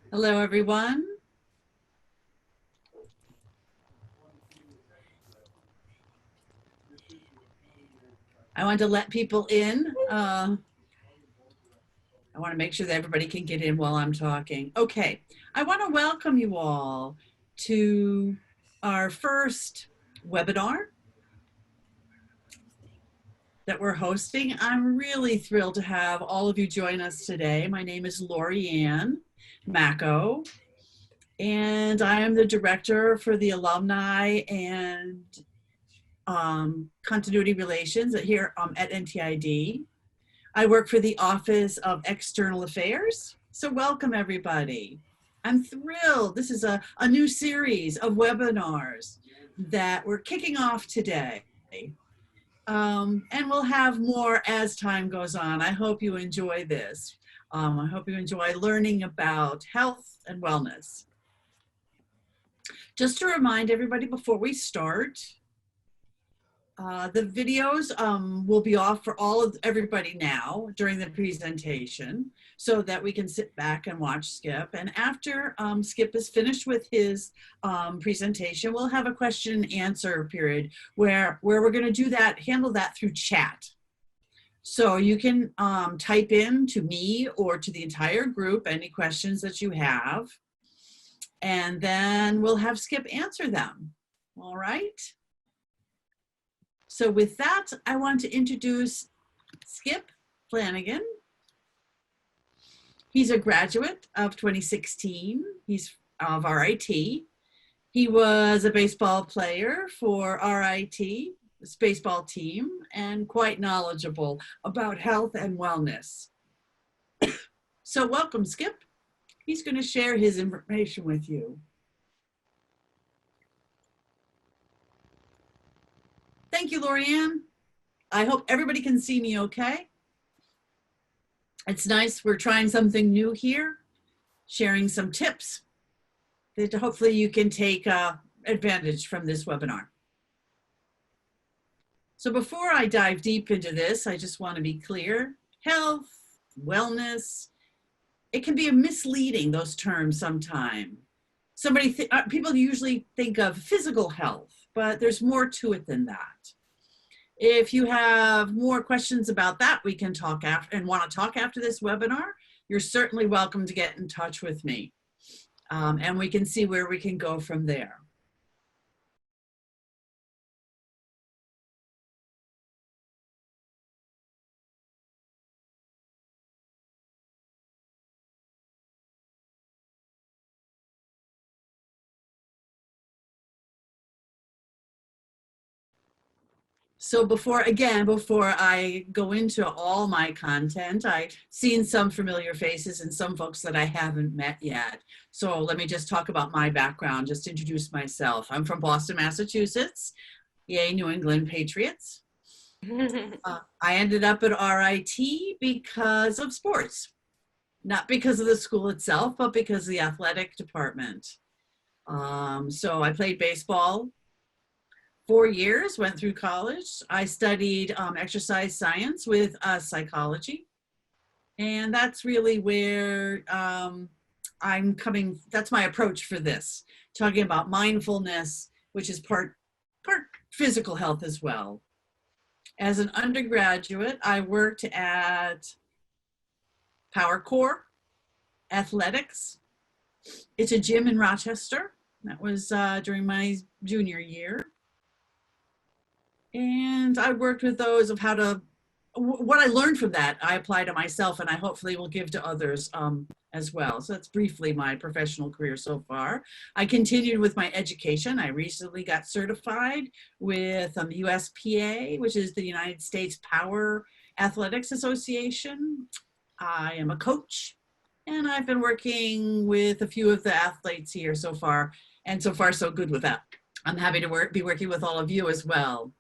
Hello, everyone. I want to let people in. I want to make sure that everybody can get in while I'm talking. Okay, I want to welcome you all to our first webinar that we're hosting. I'm really thrilled to have all of you join us today. My name is Lori Ann Macco, and I am the director for the alumni and continuity relations here at NTID. I work for the Office of External Affairs. So welcome everybody. I'm thrilled. This is a new series of webinars that we're kicking off today. And we'll have more as time goes on. I hope you enjoy this. I hope you enjoy learning about health and wellness. Just to remind everybody before we start, the videos will be off for everybody now during the presentation so that we can sit back and watch Skip. And after Skip is finished with his presentation, we'll have a question and answer period where we're going to handle that through chat. So you can type in to me or to the entire group any questions that you have, and then we'll have Skip answer them. All right. So with that, I want to introduce Skip Flanagan. He's a graduate of 2016. He's of RIT. He was a baseball player for RIT, this baseball team, and quite knowledgeable about health and wellness. So welcome, Skip. He's going to share his information with you. Thank you, Lorianne. I hope everybody can see me okay. It's nice. We're trying something new here, sharing some tips that hopefully you can take advantage from this webinar. So before I dive deep into this, I just want to be clear. Health, wellness, it can be misleading, those terms sometimes. People usually think of physical health, but there's more to it than that. If you have more questions about that, we can talk after and want to talk after this webinar, you're certainly welcome to get in touch with me. And we can see where we can go from there. So before I go into all my content, I've seen some familiar faces and some folks that I haven't met yet. So let me just talk about my background, just introduce myself. I'm from Boston, Massachusetts. Yay, New England Patriots. I ended up at RIT because of sports, not because of the school itself, but because of the athletic department. So I played baseball 4 years, went through college. I studied exercise science with psychology. And that's really where that's my approach for this, talking about mindfulness, which is part physical health as well. As an undergraduate, I worked at PowerCore Athletics. It's a gym in Rochester. That was during my junior year. And I worked with those of what I learned from that, I apply to myself, and I hopefully will give to others as well. So that's briefly my professional career so far. I continued with my education. I recently got certified with the USPA, which is the United States Power Athletics Association. I am a coach, and I've been working with a few of the athletes here so far, and so far so good with that. I'm happy to be working with all of you as well.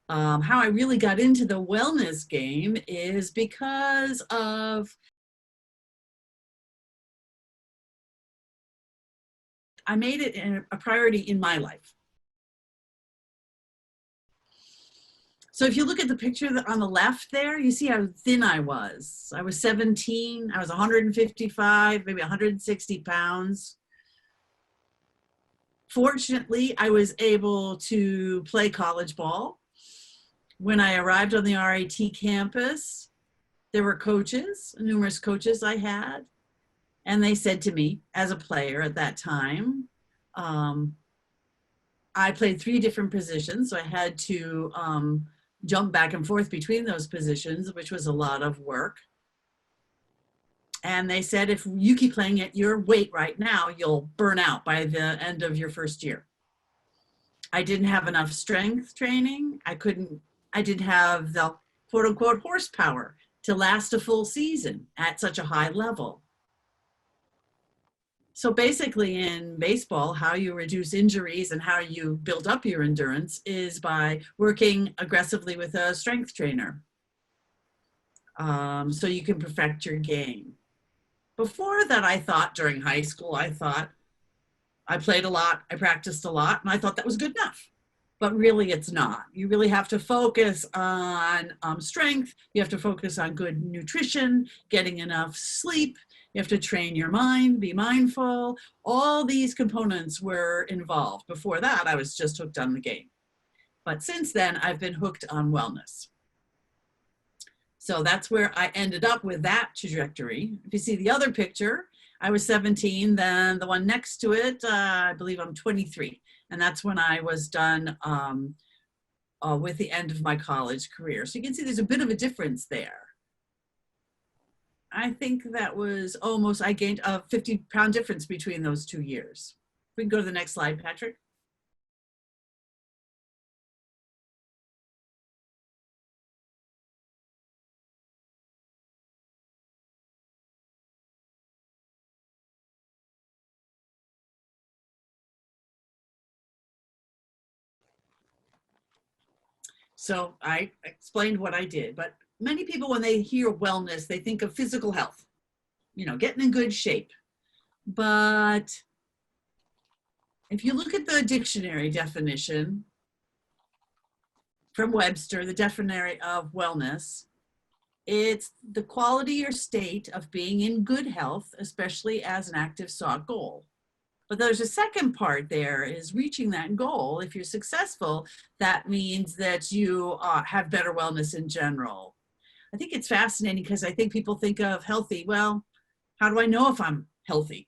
How I really got into the wellness game is because of I made it a priority in my life. So if you look at the picture on the left there, you see how thin I was. I was 17, I was 155, maybe 160 pounds. Fortunately, I was able to play college ball. When I arrived on the RIT campus, there were coaches, numerous coaches I had, and they said to me, as a player at that time, I played 3 different positions, so I had to jump back and forth between those positions, which was a lot of work. And they said, if you keep playing at your weight right now, you'll burn out by the end of your first year. I didn't have enough strength training. I didn't have the quote unquote horsepower to last a full season at such a high level. So basically in baseball, how you reduce injuries and how you build up your endurance is by working aggressively with a strength trainer. So you can perfect your game. Before that, I thought during high school, I played a lot, I practiced a lot, and I thought that was good enough. But really it's not. You really have to focus on strength. You have to focus on good nutrition, getting enough sleep. You have to train your mind, be mindful. All these components were involved. Before that, I was just hooked on the game. But since then, I've been hooked on wellness. So that's where I ended up with that trajectory. If you see the other picture, I was 17, then the one next to it, I believe I'm 23. And that's when I was done with the end of my college career. So you can see there's a bit of a difference there. I think that was almost, I gained a 50-pound difference between those 2 years. We can go to the next slide, Patrick. So I explained what I did, but many people, when they hear wellness, they think of physical health, you know, getting in good shape. But if you look at the dictionary definition from Webster, the dictionary of wellness, it's the quality or state of being in good health, especially as an active sought goal. But there's a second part there is reaching that goal. If you're successful, that means that you have better wellness in general. I think it's fascinating because I think people think of healthy. Well, how do I know if I'm healthy?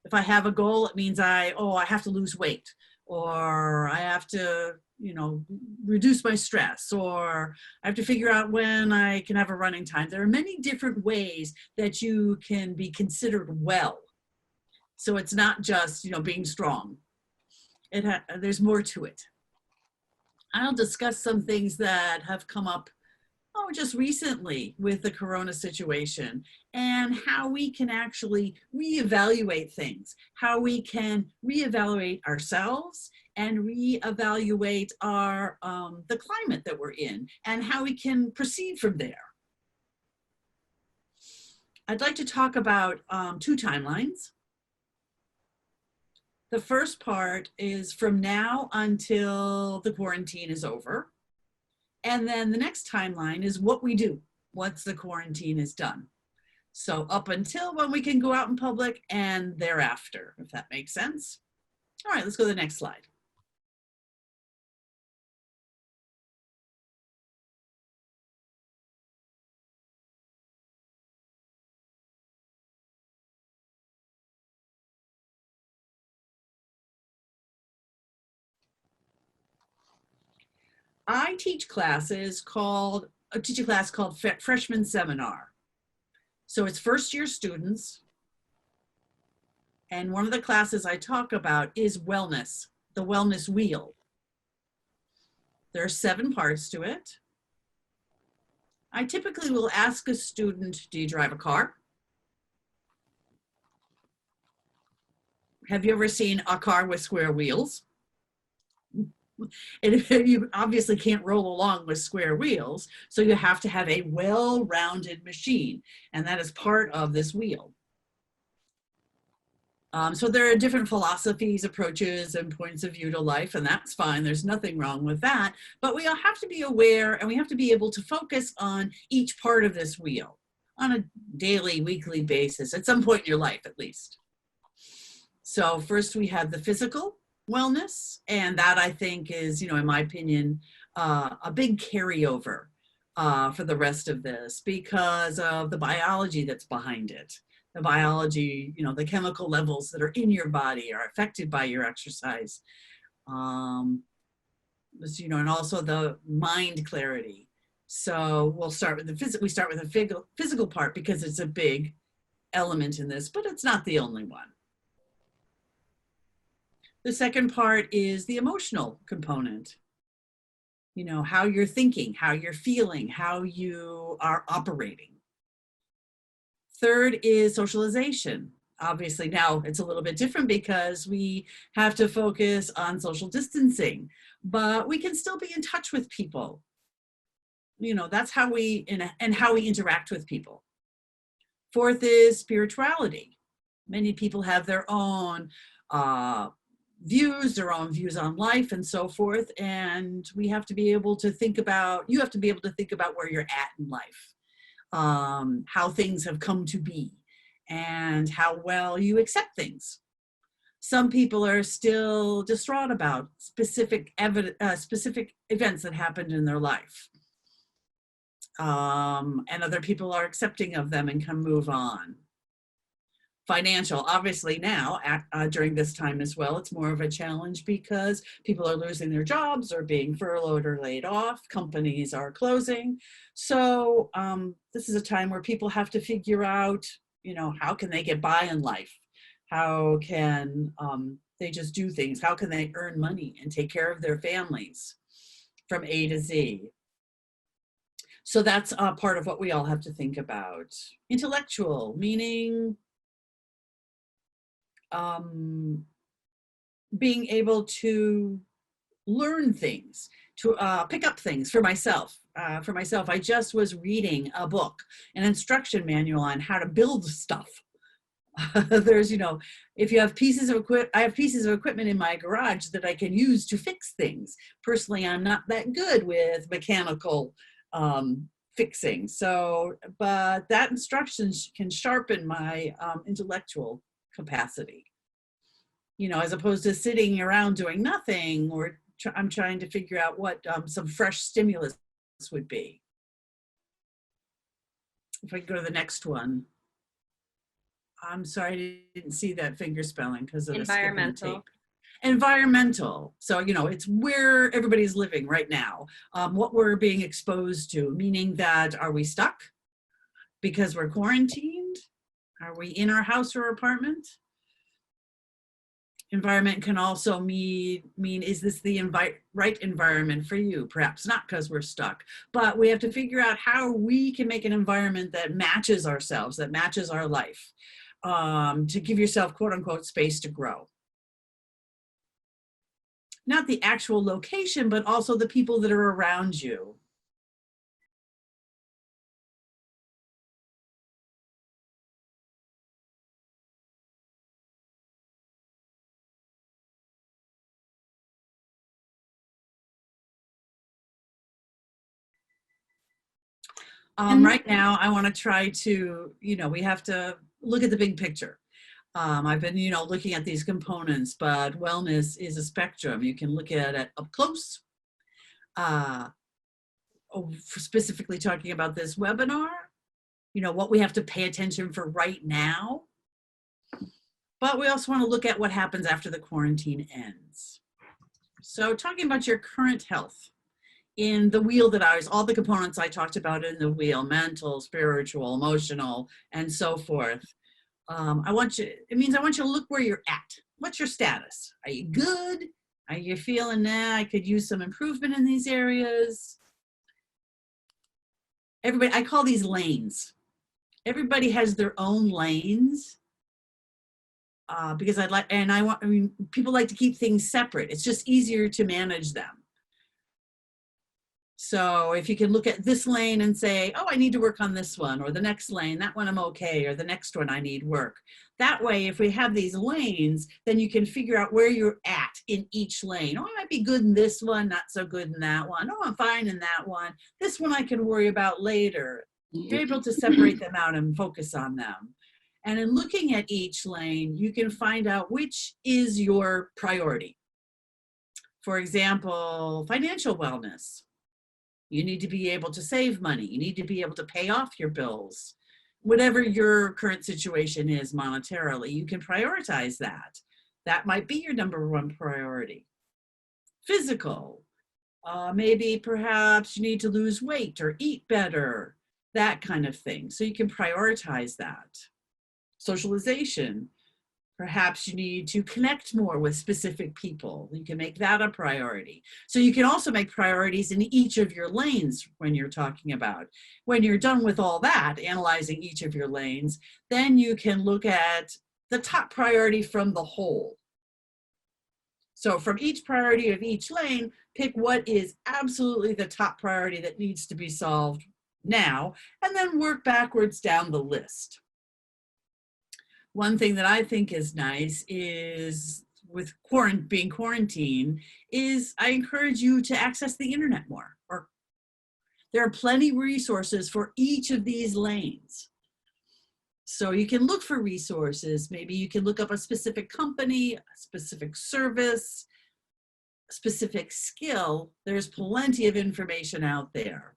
If I have a goal, it means I have to lose weight, or I have to, you know, reduce my stress, or I have to figure out when I can have a running time. There are many different ways that you can be considered well. So it's not just, you know, being strong. There's more to it. I'll discuss some things that have come up just recently with the corona situation and how we can actually reevaluate things, how we can reevaluate ourselves and reevaluate our the climate that we're in and how we can proceed from there. I'd like to talk about 2 timelines. The first part is from now until the quarantine is over. And then the next timeline is what we do once the quarantine is done. So up until when we can go out in public and thereafter, if that makes sense. All right, let's go to the next slide. I teach a class called Freshman Seminar. So it's first-year students. And one of the classes I talk about is wellness, the wellness wheel. There are 7 parts to it. I typically will ask a student, do you drive a car? Have you ever seen a car with square wheels? And you obviously can't roll along with square wheels, so you have to have a well-rounded machine, and that is part of this wheel. So there are different philosophies, approaches, and points of view to life, and that's fine. There's nothing wrong with that. But we all have to be aware, and we have to be able to focus on each part of this wheel on a daily, weekly basis, at some point in your life at least. So first we have the physical wellness, and that I think is, in my opinion, a big carryover for the rest of this because of the biology that's behind it. The biology, the chemical levels that are in your body are affected by your exercise. And also the mind clarity. So we'll start with we start with the physical part because it's a big element in this, but it's not the only one. The second part is the emotional component. How you're thinking, how you're feeling, how you are operating. Third is socialization. Obviously now it's a little bit different because we have to focus on social distancing, but we can still be in touch with people. That's how how we interact with people. Fourth is spirituality. Many people have their own views on life and so forth. And we have to be able to think about, you have to be able to think about where you're at in life. How things have come to be and how well you accept things. Some people are still distraught about specific events that happened in their life. And other people are accepting of them and can move on. Financial, obviously now, during this time as well, it's more of a challenge because people are losing their jobs or being furloughed or laid off. Companies are closing. So this is a time where people have to figure out, how can they get by in life? How can they just do things? How can they earn money and take care of their families from A to Z? So that's part of what we all have to think about. Intellectual, meaning being able to learn things, to pick up things for myself. I just was reading a book, an instruction manual on how to build stuff. There's, if you have pieces of equipment, I have pieces of equipment in my garage that I can use to fix things. Personally, I'm not that good with mechanical fixing. So, but that instruction can sharpen my intellectual capacity, as opposed to sitting around doing nothing, or I'm trying to figure out what some fresh stimulus would be. If I can go to the next one. I'm sorry, I didn't see that finger spelling because of the environmental. tape. Environmental. So, it's where everybody's living right now, what we're being exposed to, meaning that are we stuck because we're quarantined? Are we in our house or apartment? Environment can also mean is this the right environment for you? Perhaps not because we're stuck, but we have to figure out how we can make an environment that matches ourselves, that matches our life, to give yourself quote unquote space to grow. Not the actual location, but also the people that are around you. Right now, I want to try to, we have to look at the big picture. I've been, looking at these components, but wellness is a spectrum. You can look at it up close. Specifically talking about this webinar, what we have to pay attention for right now. But we also want to look at what happens after the quarantine ends. So talking about your current health. In the wheel all the components I talked about in the wheel, mental, spiritual, emotional, and so forth. I want you to look where you're at. What's your status? Are you good? Are you feeling, I could use some improvement in these areas? I call these lanes. Everybody has their own lanes. Because people like to keep things separate. It's just easier to manage them. So if you can look at this lane and say, oh, I need to work on this one, or the next lane, that one I'm okay, or the next one I need work. That way, if we have these lanes, then you can figure out where you're at in each lane. Oh, I might be good in this one, not so good in that one. Oh, I'm fine in that one. This one I can worry about later. You're able to separate them out and focus on them. And in looking at each lane, you can find out which is your priority. For example, financial wellness. You need to be able to save money. You need to be able to pay off your bills. Whatever your current situation is monetarily, you can prioritize that. That might be your number one priority. Physical. Maybe perhaps you need to lose weight or eat better, that kind of thing. So you can prioritize that. Socialization. Perhaps you need to connect more with specific people. You can make that a priority. So you can also make priorities in each of your lanes when you're talking about. When you're done with all that, analyzing each of your lanes, then you can look at the top priority from the whole. So from each priority of each lane, pick what is absolutely the top priority that needs to be solved now, and then work backwards down the list. One thing that I think is nice is with being quarantined is I encourage you to access the internet more. Or there are plenty of resources for each of these lanes. So you can look for resources. Maybe you can look up a specific company, a specific service, a specific skill. There's plenty of information out there.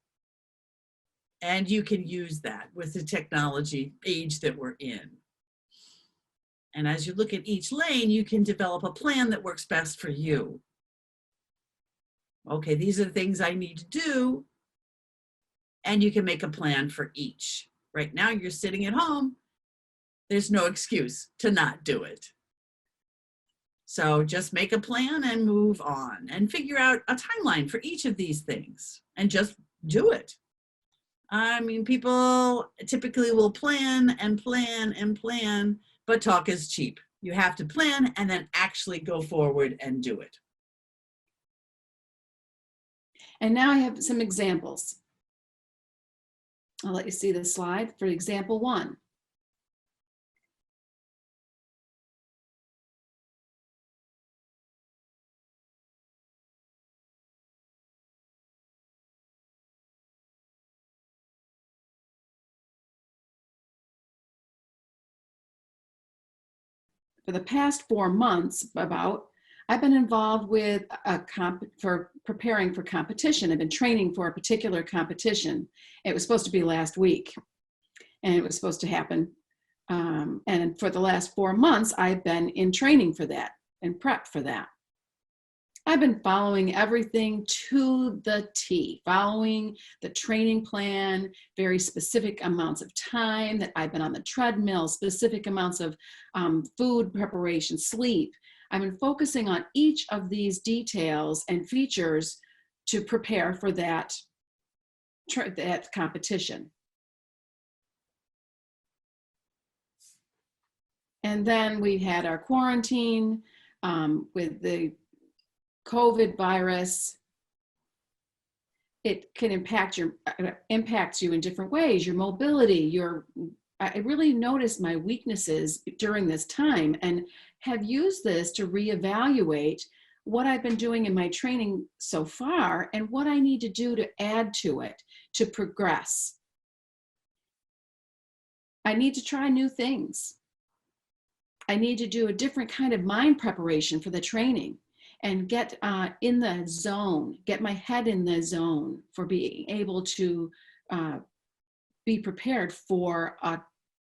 And you can use that with the technology age that we're in. And as you look at each lane, you can develop a plan that works best for you. Okay, these are the things I need to do. And you can make a plan for each. Right now, you're sitting at home. There's no excuse to not do it. So just make a plan and move on and figure out a timeline for each of these things and just do it. I mean, people typically will plan and plan and plan, but talk is cheap. You have to plan and then actually go forward and do it. And now I have some examples. I'll let you see the slide for example 1. For the past 4 months, I've been involved with preparing for competition. I've been training for a particular competition. It was supposed to be last week, and it was supposed to happen. And for the last 4 months, I've been in training for that and prep for that. I've been following everything to the T, following the training plan, very specific amounts of time that I've been on the treadmill, specific amounts of food preparation, sleep. I've been focusing on each of these details and features to prepare for that competition. And then we had our quarantine with the COVID virus. It can impacts you in different ways. Your mobility, I really noticed my weaknesses during this time and have used this to reevaluate what I've been doing in my training so far and what I need to do to add to it, to progress. I need to try new things. I need to do a different kind of mind preparation for the training and get in the zone, get my head in the zone for being able to be prepared for a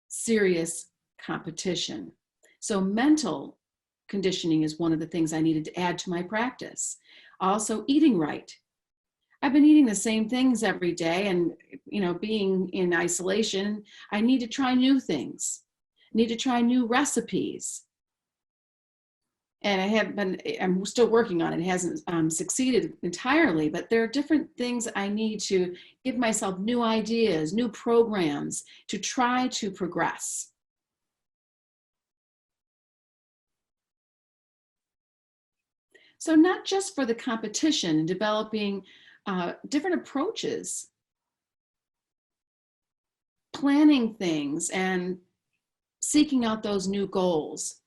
serious competition. So mental conditioning is one of the things I needed to add to my practice. Also eating right. I've been eating the same things every day, and being in isolation, I need to try new things, need to try new recipes. And I'm still working on it. It hasn't succeeded entirely, but there are different things I need to give myself new ideas, new programs to try to progress. So not just for the competition and developing different approaches, planning things and seeking out those new goals.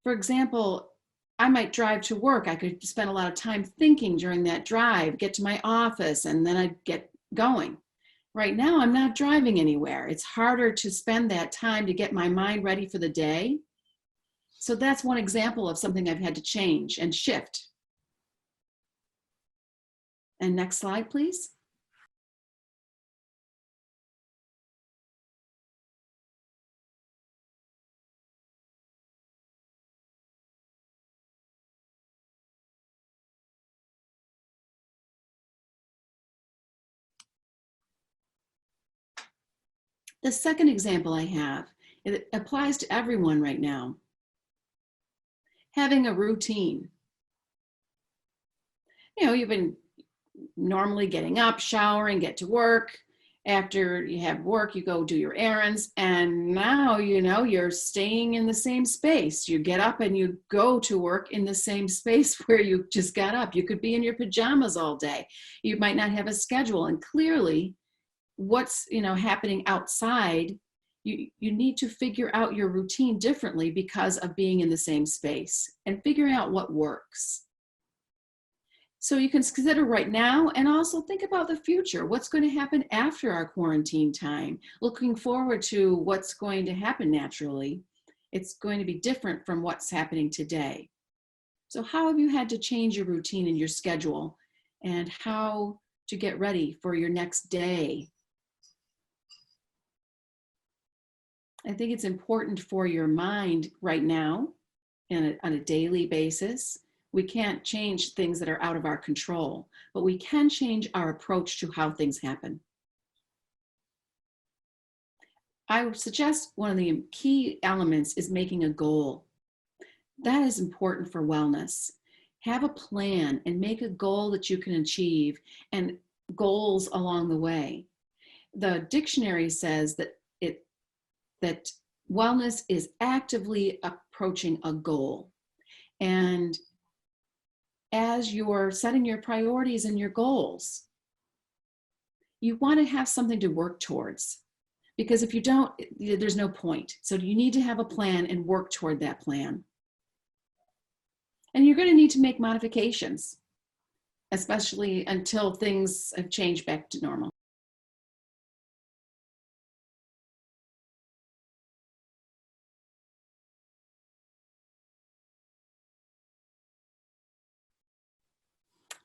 For example, I might drive to work. I could spend a lot of time thinking during that drive, get to my office, and then I'd get going. Right now, I'm not driving anywhere. It's harder to spend that time to get my mind ready for the day. So that's one example of something I've had to change and shift. And next slide, please. The second example I have, it applies to everyone right now. Having a routine. You know, you've been normally getting up, showering, get to work. After you have work, you go do your errands. And now, you know, you're staying in the same space. You get up and you go to work in the same space where you just got up. You could be in your pajamas all day. You might not have a schedule. And clearly, what's, you know, happening outside, you need to figure out your routine differently because of being in the same space and figuring out what works. So you can consider right now and also think about the future. What's going to happen after our quarantine time? Looking forward to what's going to happen naturally. It's going to be different from what's happening today. So how have you had to change your routine and your schedule and how to get ready for your next day? I think it's important for your mind right now and on a daily basis. We can't change things that are out of our control, but we can change our approach to how things happen. I would suggest one of the key elements is making a goal. That is important for wellness. Have a plan and make a goal that you can achieve and goals along the way. The dictionary says that wellness is actively approaching a goal. And as you're setting your priorities and your goals, you want to have something to work towards. Because if you don't, there's no point. So you need to have a plan and work toward that plan. And you're going to need to make modifications, especially until things have changed back to normal.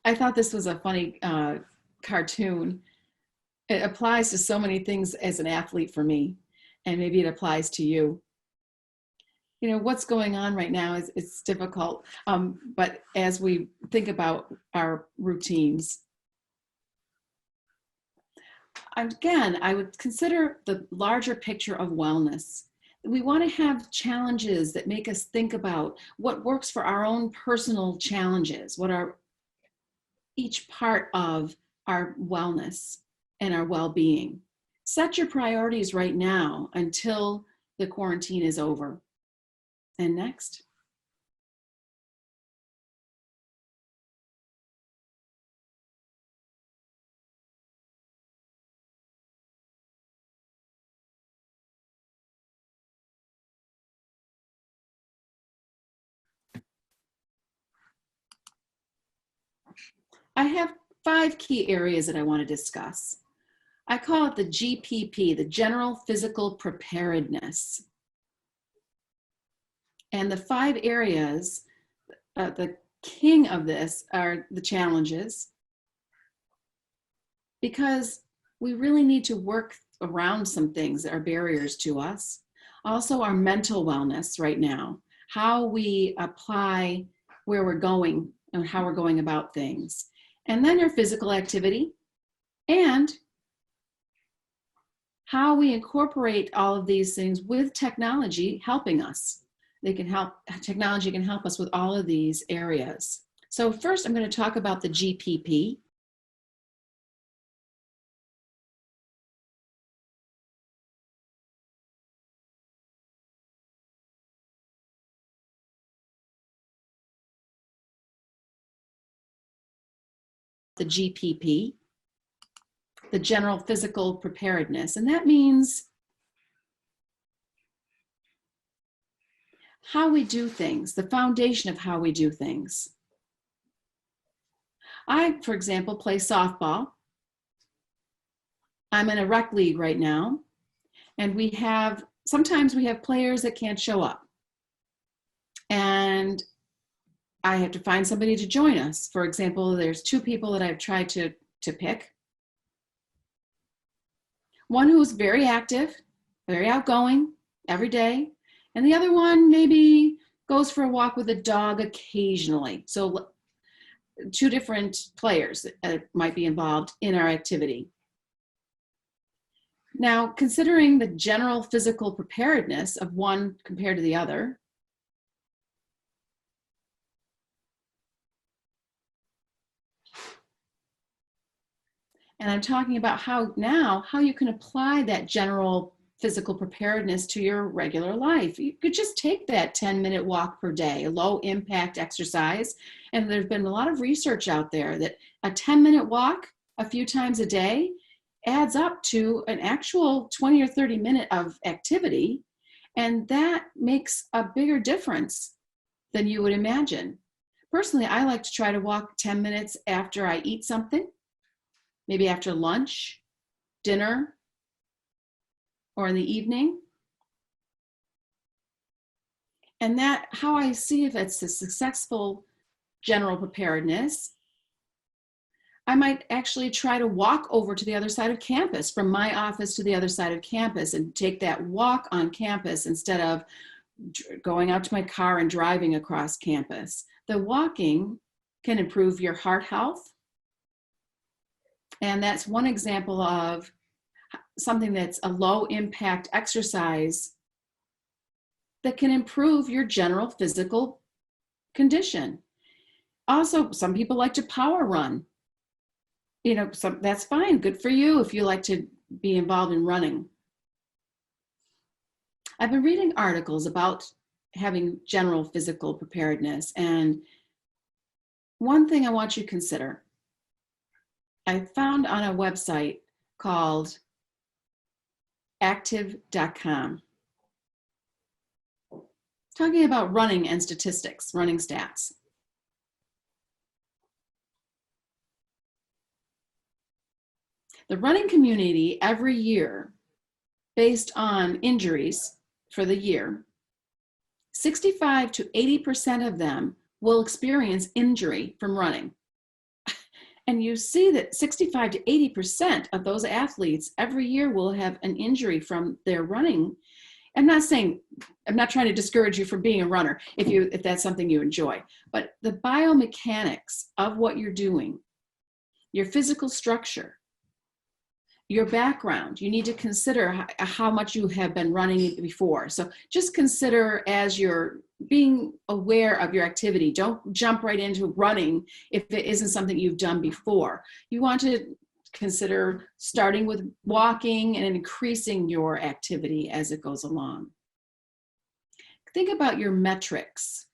I thought this was a funny cartoon. It applies to so many things as an athlete for me, and maybe it applies to you. You know, what's going on right now is it's difficult, but as we think about our routines, again, I would consider the larger picture of wellness. We want to have challenges that make us think about what works for our own personal challenges, what are each part of our wellness and our well-being. Set your priorities right now until the quarantine is over. And next. I have 5 key areas that I want to discuss. I call it the GPP, the General Physical Preparedness. And the 5 areas, the king of this are the challenges, because we really need to work around some things that are barriers to us. Also our mental wellness right now, how we apply where we're going and how we're going about things. And then our physical activity and how we incorporate all of these things with technology helping us. Technology can help us with all of these areas. So first I'm going to talk about the GPP. the GPP, the general physical preparedness. And that means how we do things, the foundation of how we do things. I, for example, play softball. I'm in a rec league right now, and sometimes we have players that can't show up. And I have to find somebody to join us. For example, there's two people that I've tried to pick. One who's very active, very outgoing every day, and the other one maybe goes for a walk with a dog occasionally. So two different players might be involved in our activity. Now, considering the general physical preparedness of one compared to the other, and I'm talking about how you can apply that general physical preparedness to your regular life. You could just take that 10-minute walk per day, a low impact exercise. And there's been a lot of research out there that a 10-minute walk a few times a day adds up to an actual 20 or 30 minute of activity. And that makes a bigger difference than you would imagine. Personally, I like to try to walk 10 minutes after I eat something, maybe after lunch, dinner, or in the evening. And that, how I see if it's a successful general preparedness, I might actually try to walk over to the other side of campus, from my office to the other side of campus, and take that walk on campus instead of going out to my car and driving across campus. The walking can improve your heart health. And that's one example of something that's a low impact exercise that can improve your general physical condition. Also, some people like to power run. That's fine, good for you if you like to be involved in running. I've been reading articles about having general physical preparedness, and one thing I want you to consider, I found on a website called active.com, talking about running and statistics, running stats. The running community every year, based on injuries for the year, 65 to 80% of them will experience injury from running. And you see that 65 to 80% of those athletes every year will have an injury from their running. I'm not trying to discourage you from being a runner if that's something you enjoy, but the biomechanics of what you're doing, your physical structure, your background, you need to consider how much you have been running before. So just consider, as you're being aware of your activity, don't jump right into running if it isn't something you've done before. You want to consider starting with walking and increasing your activity as it goes along. Think about your metrics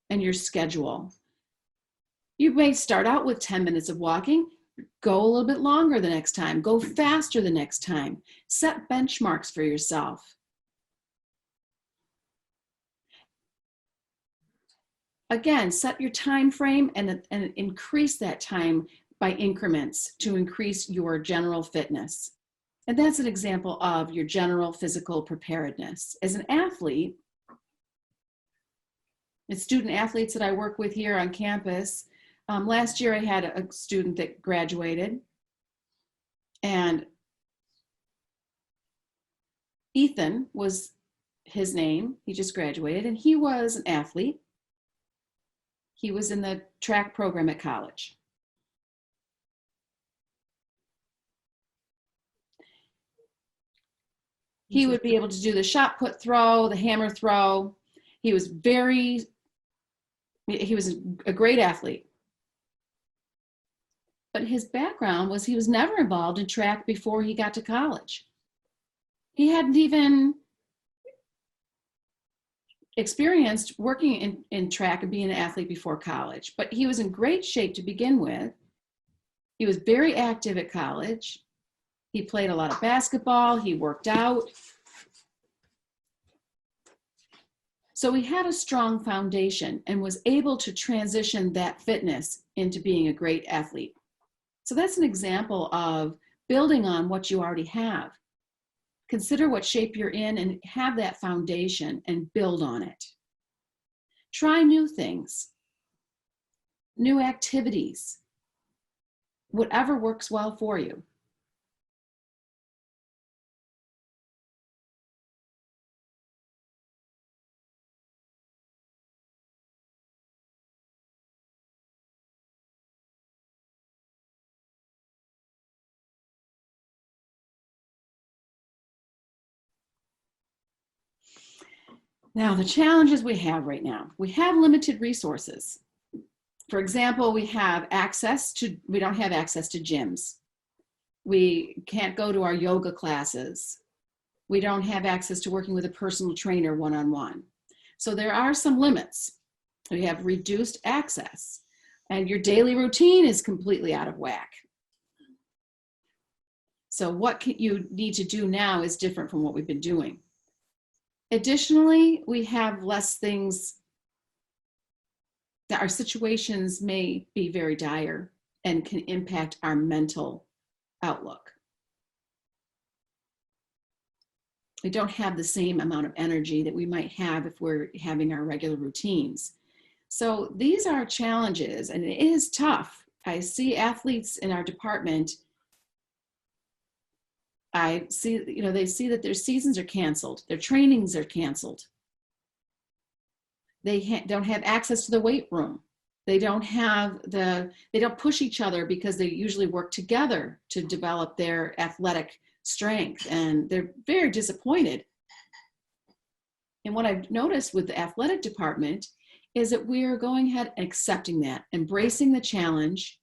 and your schedule. You may start out with 10 minutes of walking. Go a little bit longer the next time. Go faster the next time. Set benchmarks for yourself. Again, set your time frame and increase that time by increments to increase your general fitness. And that's an example of your general physical preparedness. As an athlete, the student athletes that I work with here on campus, last year I had a student that graduated, and Ethan was his name. He just graduated, and he was an athlete. He was in the track program at college. He would be able to do the shot put throw, the hammer throw. He was a great athlete. But his background was he was never involved in track before he got to college. He hadn't even experienced working in track and being an athlete before college, but he was in great shape to begin with. He was very active at college. He played a lot of basketball. He worked out. So he had a strong foundation and was able to transition that fitness into being a great athlete. So that's an example of building on what you already have. Consider what shape you're in and have that foundation and build on it. Try new things, new activities, whatever works well for you. Now, the challenges we have right now, we have limited resources. For example, we don't have access to gyms. We can't go to our yoga classes. We don't have access to working with a personal trainer one-on-one. So there are some limits. We have reduced access, and your daily routine is completely out of whack. So what you need to do now is different from what we've been doing. Additionally, we have less things, that our situations may be very dire and can impact our mental outlook. We don't have the same amount of energy that we might have if we're having our regular routines. So these are challenges, and it is tough. I see athletes in our department, I see, they see that their seasons are canceled, their trainings are canceled. They don't have access to the weight room. They don't push each other because they usually work together to develop their athletic strength, and they're very disappointed. And what I've noticed with the athletic department is that we're going ahead and accepting that, embracing the challenge.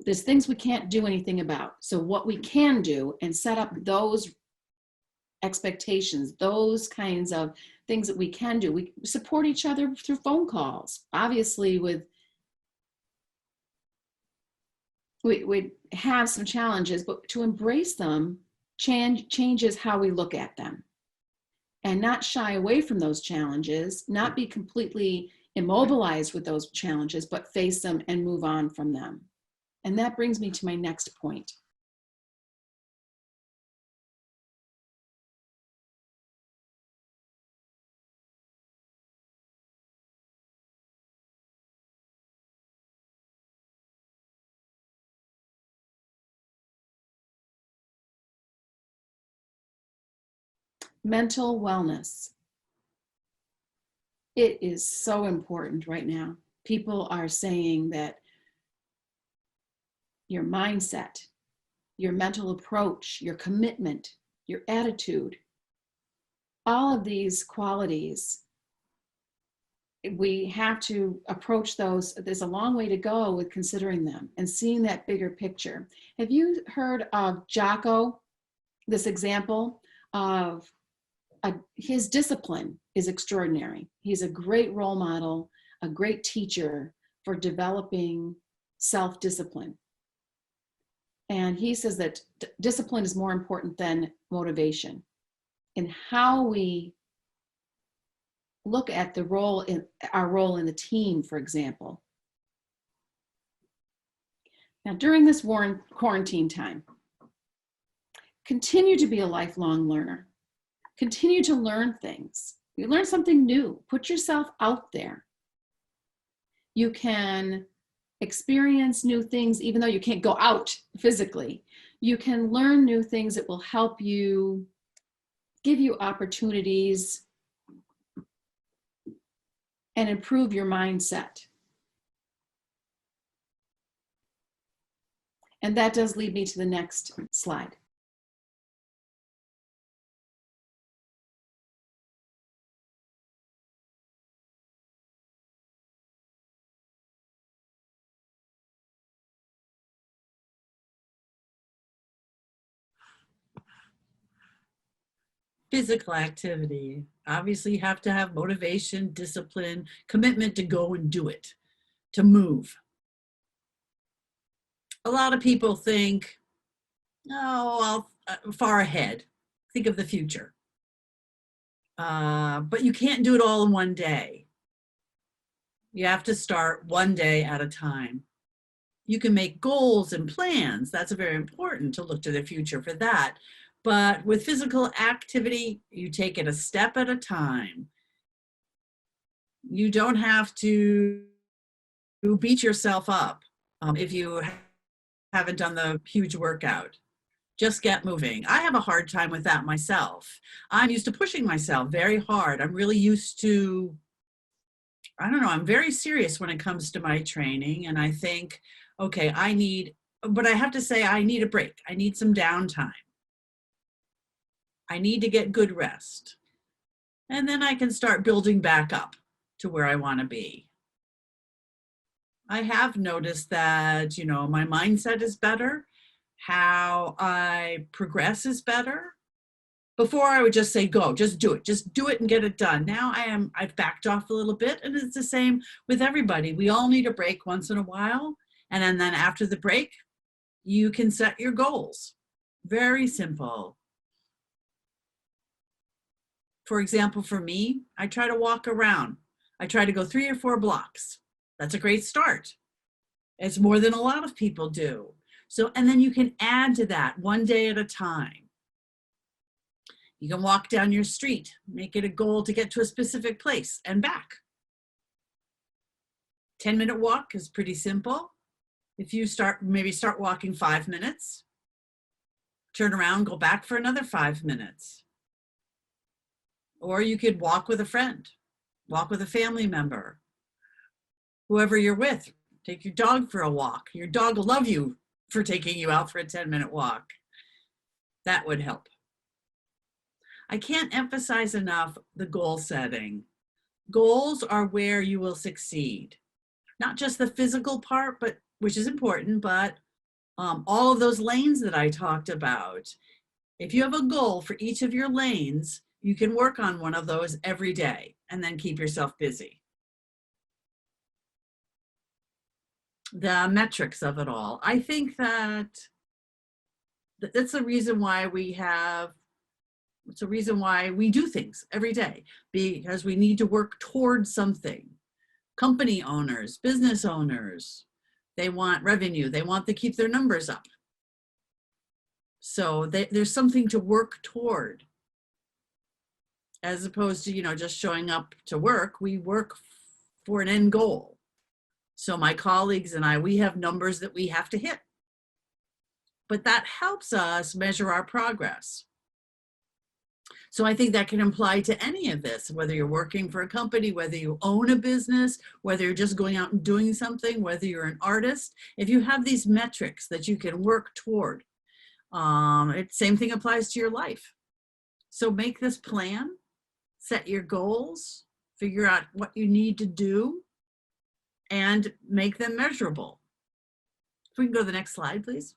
There's things we can't do anything about. So what we can do and set up those expectations, those kinds of things that we can do. We support each other through phone calls. Obviously, we have some challenges, but to embrace them changes how we look at them, and not shy away from those challenges, not be completely immobilized with those challenges, but face them and move on from them. And that brings me to my next point. Mental wellness. It is so important right now. People are saying that your mindset, your mental approach, your commitment, your attitude, all of these qualities, we have to approach those. There's a long way to go with considering them and seeing that bigger picture. Have you heard of Jocko? This example of his discipline is extraordinary. He's a great role model, a great teacher for developing self-discipline. And he says that discipline is more important than motivation. And how we look at our role in the team, for example. Now, during this quarantine time, continue to be a lifelong learner. Continue to learn things. You learn something new. Put yourself out there. You can experience new things even though you can't go out physically. You can learn new things that will help you, give you opportunities, and improve your mindset. And that does lead me to the next slide. Physical activity. Obviously, you have to have motivation, discipline, commitment to go and do it, to move. A lot of people think, oh, far ahead, think of the future. But you can't do it all in one day. You have to start one day at a time. You can make goals and plans. That's very important to look to the future for that. But with physical activity, you take it a step at a time. You don't have to beat yourself up if you haven't done the huge workout. Just get moving. I have a hard time with that myself. I'm used to pushing myself very hard. I'm really used to, I don't know, I'm very serious when it comes to my training. And I think, okay, but I have to say, I need a break. I need some downtime. I need to get good rest. And then I can start building back up to where I want to be. I have noticed that, my mindset is better. How I progress is better. Before I would just say, go, just do it and get it done. Now I've backed off a little bit, and it's the same with everybody. We all need a break once in a while. And then after the break, you can set your goals. Very simple. For example, for me, I try to walk around. I try to go 3 or 4 blocks. That's a great start. It's more than a lot of people do. So, and then you can add to that one day at a time. You can walk down your street, make it a goal to get to a specific place and back. 10-minute walk is pretty simple. If you maybe start walking 5 minutes, turn around, go back for another 5 minutes. Or you could walk with a friend, walk with a family member, whoever you're with. Take your dog for a walk. Your dog will love you for taking you out for a 10-minute walk. That would help. I can't emphasize enough the goal setting. Goals are where you will succeed. Not just the physical part, which is important, but all of those lanes that I talked about. If you have a goal for each of your lanes, you can work on one of those every day and then keep yourself busy. The metrics of it all. I think that's the reason why it's a reason why we do things every day, because we need to work towards something. Company owners, business owners, they want revenue. They want to keep their numbers up. So there's something to work toward. As opposed to, just showing up to work, we work for an end goal. So my colleagues and I, we have numbers that we have to hit. But that helps us measure our progress. So I think that can apply to any of this, whether you're working for a company, whether you own a business, whether you're just going out and doing something, whether you're an artist. If you have these metrics that you can work toward, same thing applies to your life. So make this plan, set your goals, figure out what you need to do, and make them measurable. If we can go to the next slide, please.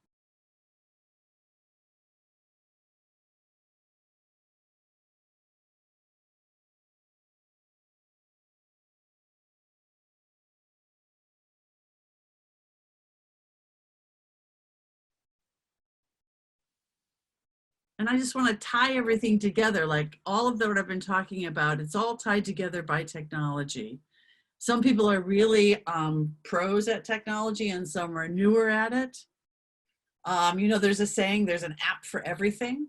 And I just want to tie everything together, like all of what I've been talking about, it's all tied together by technology. Some people are really pros at technology and some are newer at it. There's a saying, there's an app for everything.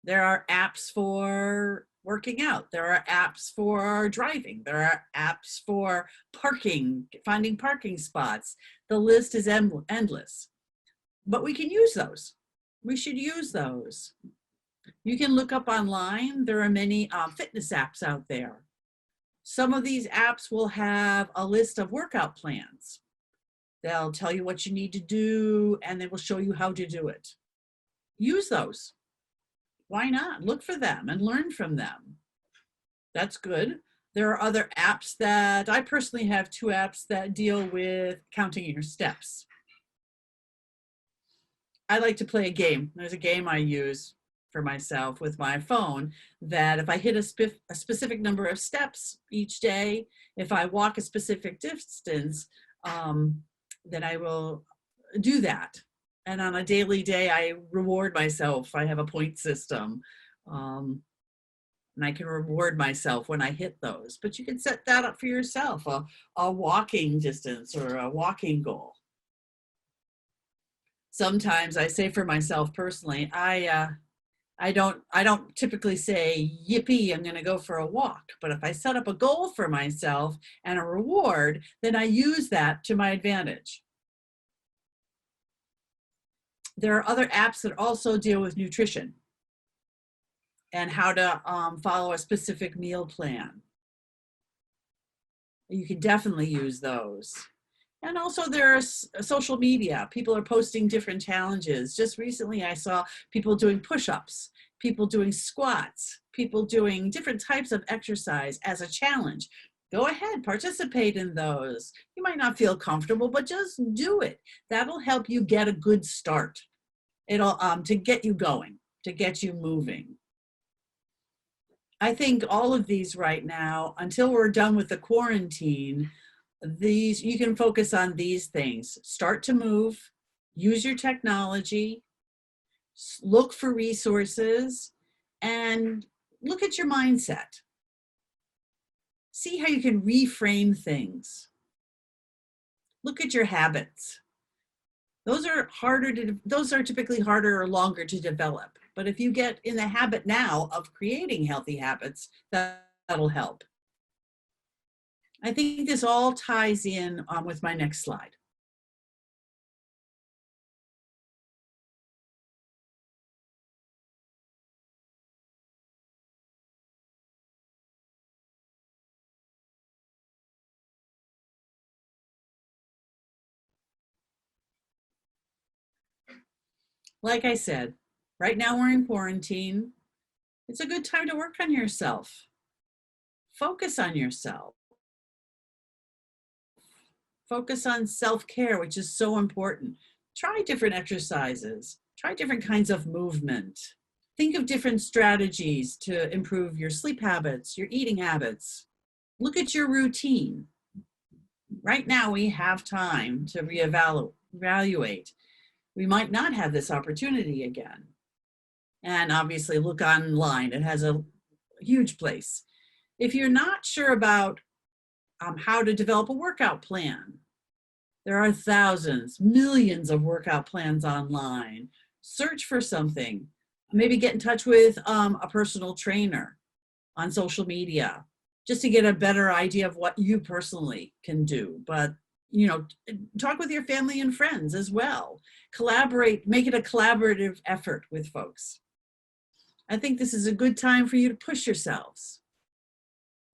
There are apps for working out. There are apps for driving. There are apps for parking, finding parking spots. The list is endless. But we can use those. We should use those. You can look up online. There are many fitness apps out there. Some of these apps will have a list of workout plans. They'll tell you what you need to do, and they will show you how to do it. Use those. Why not? Look for them and learn from them. That's good. There are other apps that, I personally have 2 apps that deal with counting your steps. I like to play a game. There's a game I use for myself with my phone that if I hit a specific number of steps each day, if I walk a specific distance, then do that. And on a daily day, I reward myself. I have a point system. And I can reward myself when I hit those. But you can set that up for yourself, a walking distance or a walking goal. Sometimes I say for myself personally, I don't typically say, yippee, I'm going to go for a walk. But if I set up a goal for myself and a reward, then I use that to my advantage. There are other apps that also deal with nutrition and how to follow a specific meal plan. You can definitely use those. And also there's social media. People are posting different challenges. Just recently I saw people doing push-ups, people doing squats, people doing different types of exercise as a challenge. Go ahead, participate in those. You might not feel comfortable, but just do it. That'll help you get a good start. It'll to get you going, to get you moving. I think all of these right now, until we're done with the quarantine, you can focus on these things. Start to move, use your technology, look for resources, and look at your mindset. See how you can reframe things. Look at your habits. Those are typically harder or longer to develop. But if you get in the habit now of creating healthy habits, that'll help. I think this all ties in with my next slide. Like I said, right now we're in quarantine. It's a good time to work on yourself. Focus on yourself. Focus on self-care, which is so important. Try different exercises. Try different kinds of movement. Think of different strategies to improve your sleep habits, your eating habits. Look at your routine. Right now we have time to reevaluate. We might not have this opportunity again. And obviously look online. It has a huge place. If you're not sure about how to develop a workout plan, there are thousands, millions of workout plans online. Search for something. Maybe get in touch with a personal trainer on social media just to get a better idea of what you personally can do. But talk with your family and friends as well. Collaborate, make it a collaborative effort with folks. I think this is a good time for you to push yourselves.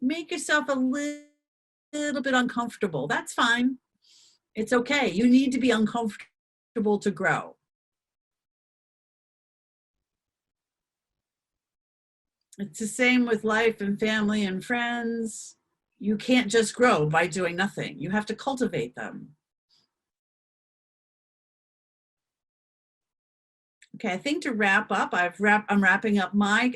Make yourself a little bit uncomfortable. That's fine. It's okay. You need to be uncomfortable to grow. It's the same with life and family and friends. You can't just grow by doing nothing. You have to cultivate them. Okay, I think to wrap up, I'm wrapping up my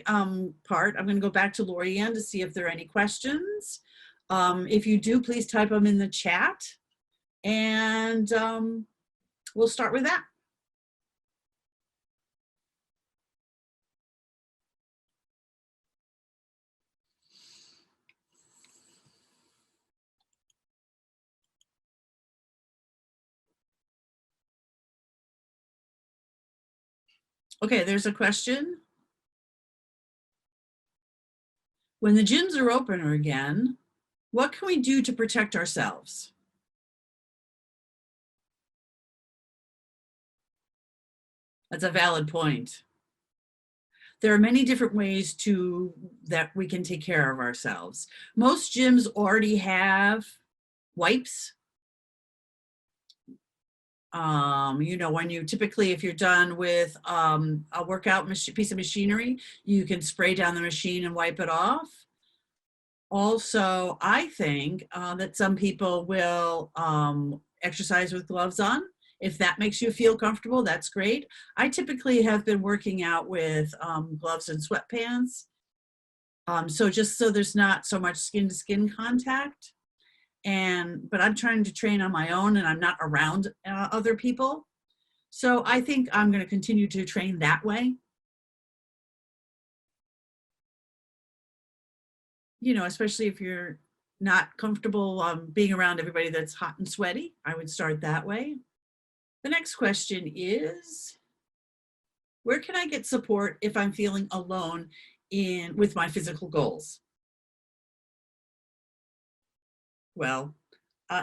part. I'm going to go back to Lorianne to see if there are any questions. If you do, please type them in the chat, and we'll start with that. Okay, there's a question. When the gyms are open again, what can we do to protect ourselves? That's a valid point. There are many different ways that we can take care of ourselves. Most gyms already have wipes. When if you're done with a workout piece of machinery, you can spray down the machine and wipe it off. Also, I think that some people will exercise with gloves on. If that makes you feel comfortable, that's great. I typically have been working out with gloves and sweatpants. So there's not so much skin-to-skin contact. But I'm trying to train on my own and I'm not around other people. So I think I'm going to continue to train that way. You know, especially if you're not comfortable being around everybody that's hot and sweaty, I would start that way. The next question is, where can I get support if I'm feeling alone with my physical goals? Well,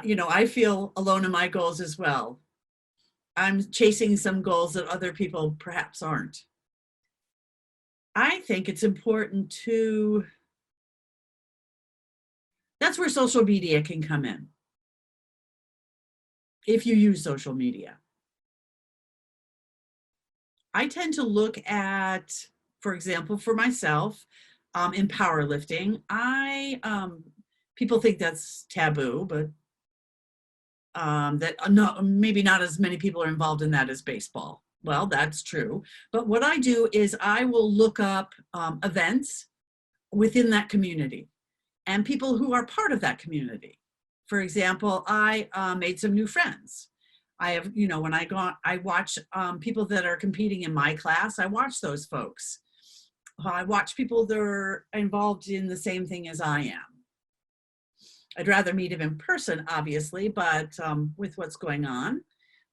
you know, I feel alone in my goals as well. I'm chasing some goals that other people perhaps aren't. I think it's important to, that's where social media can come in. If you use social media. I tend to look at, for example, for myself, in powerlifting, people think that's taboo, but maybe not as many people are involved in that as baseball. Well, that's true. But what I do is I will look up events within that community and people who are part of that community. For example, I made some new friends. I have, you know, when I watch people that are competing in my class, I watch those folks. I watch people that are involved in the same thing as I am. I'd rather meet them in person, obviously, but with what's going on.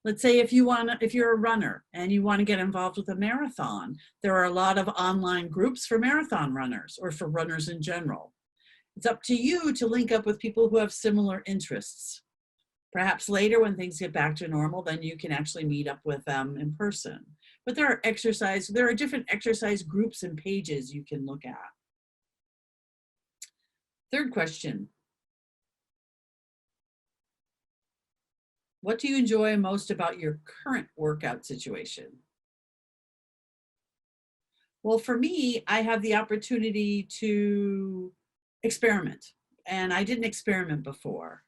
Let's say if you're a runner and you want to get involved with a marathon, there are a lot of online groups for marathon runners or for runners in general. It's up to you to link up with people who have similar interests. Perhaps later when things get back to normal, then you can actually meet up with them in person. But there are different exercise groups and pages you can look at. Third question. What do you enjoy most about your current workout situation? Well, for me, I have the opportunity to experiment, and I didn't experiment before.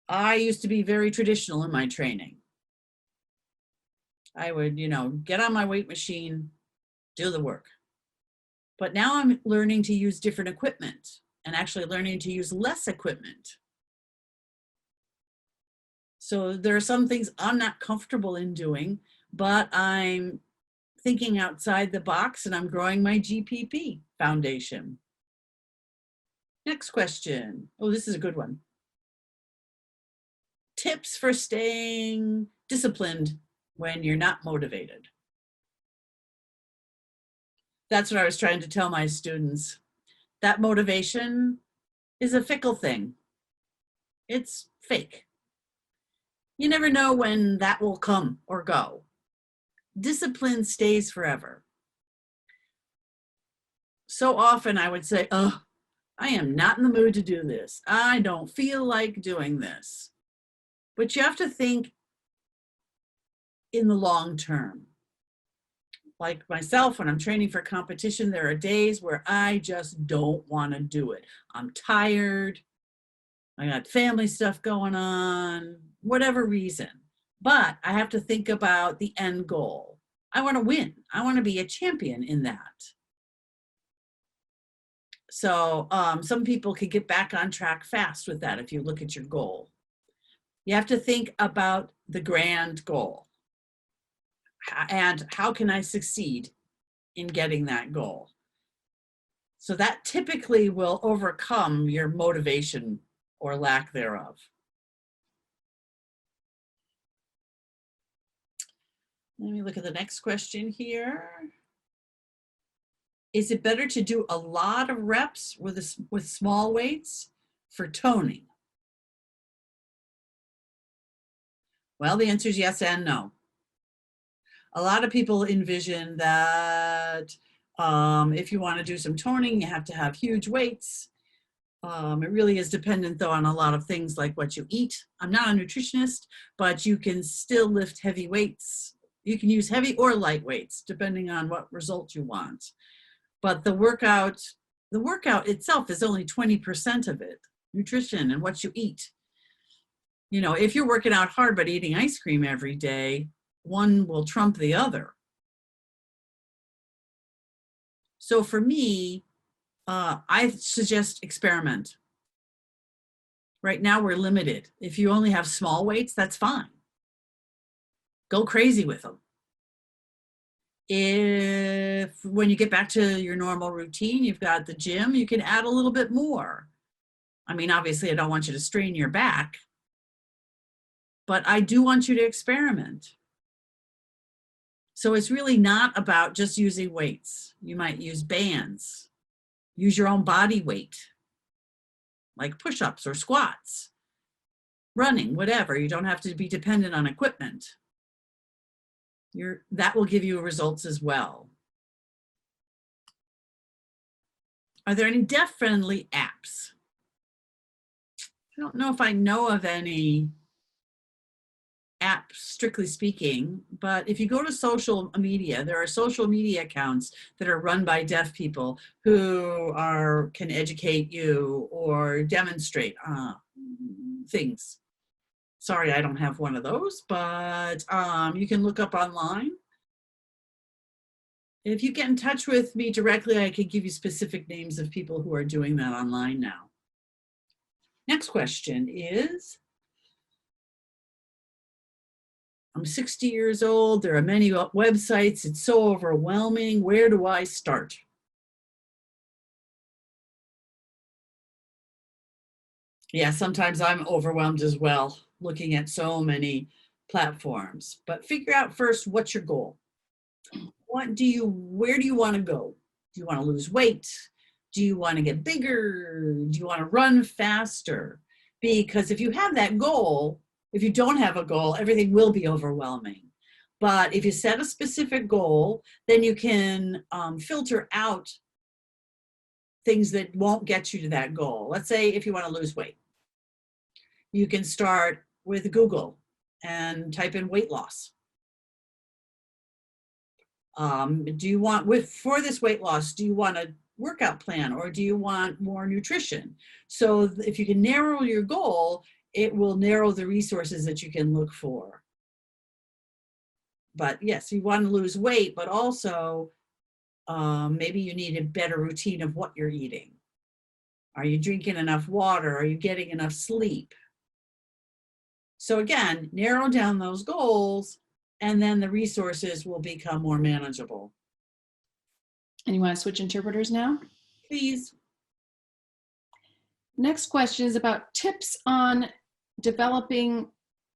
I used to be very traditional in my training. I would, you know, get on my weight machine, do the work. But now I'm learning to use different equipment and actually learning to use less equipment. So there are some things I'm not comfortable in doing, but I'm thinking outside the box and I'm growing my GPP foundation. Next question. Oh, this is a good one. Tips for staying disciplined when you're not motivated. That's what I was trying to tell my students. That motivation is a fickle thing. It's fake. You never know when that will come or go. Discipline stays forever. So often I would say, oh, I am not in the mood to do this. I don't feel like doing this. But you have to think in the long term. Like myself, when I'm training for competition, there are days where I just don't want to do it. I'm tired. I got family stuff going on, whatever reason. But I have to think about the end goal. I want to win. I want to be a champion in that. So some people could get back on track fast with that if you look at your goal. You have to think about the grand goal. And how can I succeed in getting that goal? So that typically will overcome your motivation or lack thereof. Let me look at the next question here. Is it better to do a lot of reps with small weights for toning? Well, the answer is yes and no. A lot of people envision that if you want to do some toning, you have to have huge weights. It really is dependent, though, on a lot of things like what you eat. I'm not a nutritionist, but you can still lift heavy weights. You can use heavy or light weights, depending on what result you want. But the workout itself is only 20% of it, nutrition and what you eat. You know, if you're working out hard but eating ice cream every day, one will trump the other. So for me, I suggest experiment. Right now we're limited. If you only have small weights, that's fine. Go crazy with them. If when you get back to your normal routine, you've got the gym, you can add a little bit more. I mean, obviously, I don't want you to strain your back, but I do want you to experiment. So it's really not about just using weights. You might use bands, use your own body weight, like push-ups or squats, running, whatever. You don't have to be dependent on equipment. That will give you results as well. Are there any deaf-friendly apps? I don't know if I know of any apps, strictly speaking, but if you go to social media, there are social media accounts that are run by deaf people who can educate you or demonstrate things. Sorry, I don't have one of those, but you can look up online. If you get in touch with me directly, I could give you specific names of people who are doing that online now. Next question is, I'm 60 years old. There are many websites. It's so overwhelming. Where do I start? Yeah, sometimes I'm overwhelmed as well, looking at so many platforms. But figure out first, what's your goal? Where do you want to go? Do you want to lose weight? Do you want to get bigger? Do you want to run faster? Because if you have that goal, if you don't have a goal, everything will be overwhelming. But if you set a specific goal, then you can filter out things that won't get you to that goal. Let's say if you want to lose weight, you can start with Google and type in weight loss. Do you want, for this weight loss, do you want a workout plan or do you want more nutrition? So if you can narrow your goal, it will narrow the resources that you can look for. But yes, you want to lose weight, but also maybe you need a better routine of what you're eating. Are you drinking enough water? Are you getting enough sleep? So again, narrow down those goals, and then the resources will become more manageable. And you want to switch interpreters now? Please. Next question is about tips on developing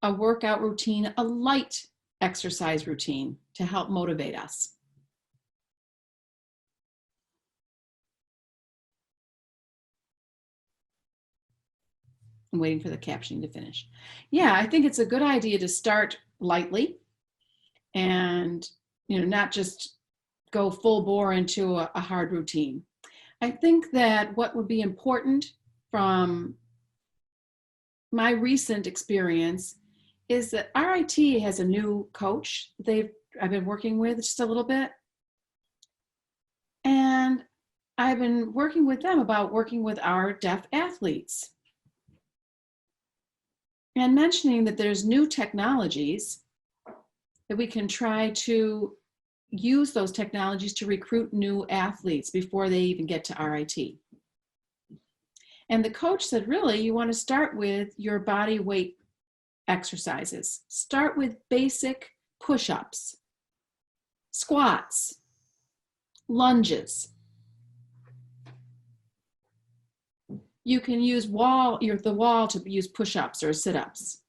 a workout routine, a light exercise routine to help motivate us. I'm waiting for the captioning to finish. Yeah, I think it's a good idea to start lightly and, not just go full bore into a hard routine. I think that what would be important from my recent experience is that RIT has a new coach I've been working with just a little bit. And I've been working with them about working with our deaf athletes and mentioning that there's new technologies that we can try to use those technologies to recruit new athletes before they even get to RIT. And the coach said, really, you want to start with your body weight exercises. Start with basic push-ups, squats, lunges. You can use the wall to use push-ups or sit-ups.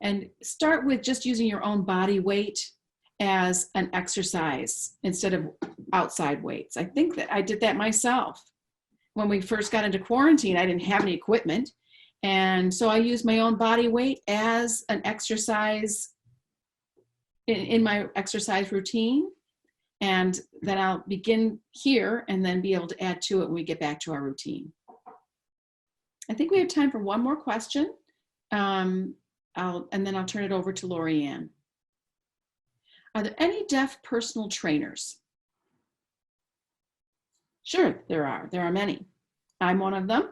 And start with just using your own body weight as an exercise instead of outside weights. I think that I did that myself. When we first got into quarantine, I didn't have any equipment. And so I used my own body weight as an exercise in my exercise routine. And then I'll begin here and then be able to add to it when we get back to our routine. I think we have time for one more question. And then I'll turn it over to Lori Ann. Are there any deaf personal trainers? Sure, there are. There are many. I'm one of them,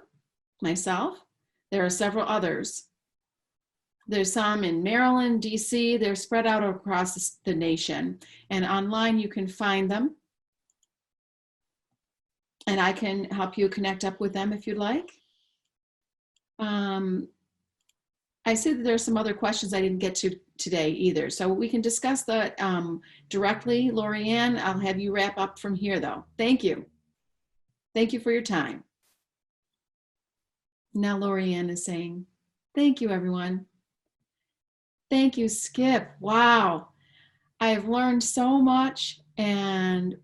myself. There are several others. There's some in Maryland, DC. They're spread out across the nation. And online, you can find them. And I can help you connect up with them if you'd like. I see that there's some other questions I didn't get to today either. So we can discuss that directly. Lorianne, I'll have you wrap up from here though. Thank you. Thank you for your time. Now Lorianne is saying, thank you, everyone. Thank you, Skip. Wow. I have learned so much, and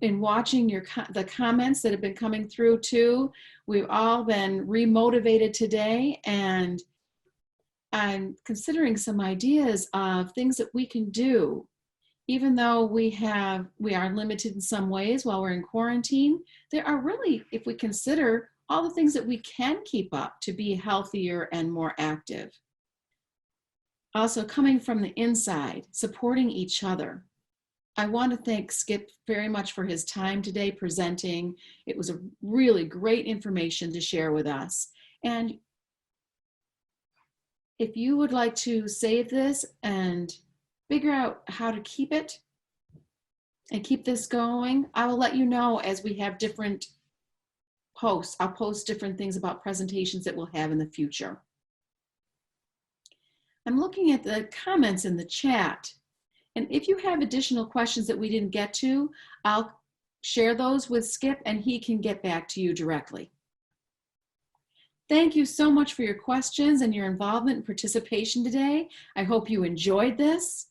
in watching the comments that have been coming through too, we've all been remotivated today, and I'm considering some ideas of things that we can do. Even though we are limited in some ways while we're in quarantine, there are really, if we consider all the things that we can keep up to be healthier and more active. Also coming from the inside, supporting each other. I want to thank Skip very much for his time today presenting. It was a really great information to share with us. And if you would like to save this and figure out how to keep it and keep this going, I will let you know as we have different posts. I'll post different things about presentations that we'll have in the future. I'm looking at the comments in the chat. And if you have additional questions that we didn't get to, I'll share those with Skip and he can get back to you directly. Thank you so much for your questions and your involvement and participation today. I hope you enjoyed this.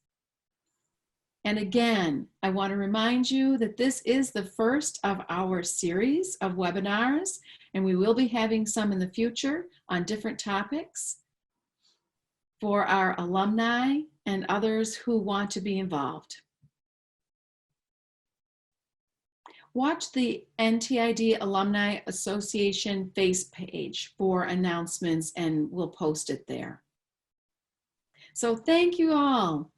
And again, I want to remind you that this is the first of our series of webinars, and we will be having some in the future on different topics for our alumni and others who want to be involved. Watch the NTID Alumni Association face page for announcements, and we'll post it there. So thank you all.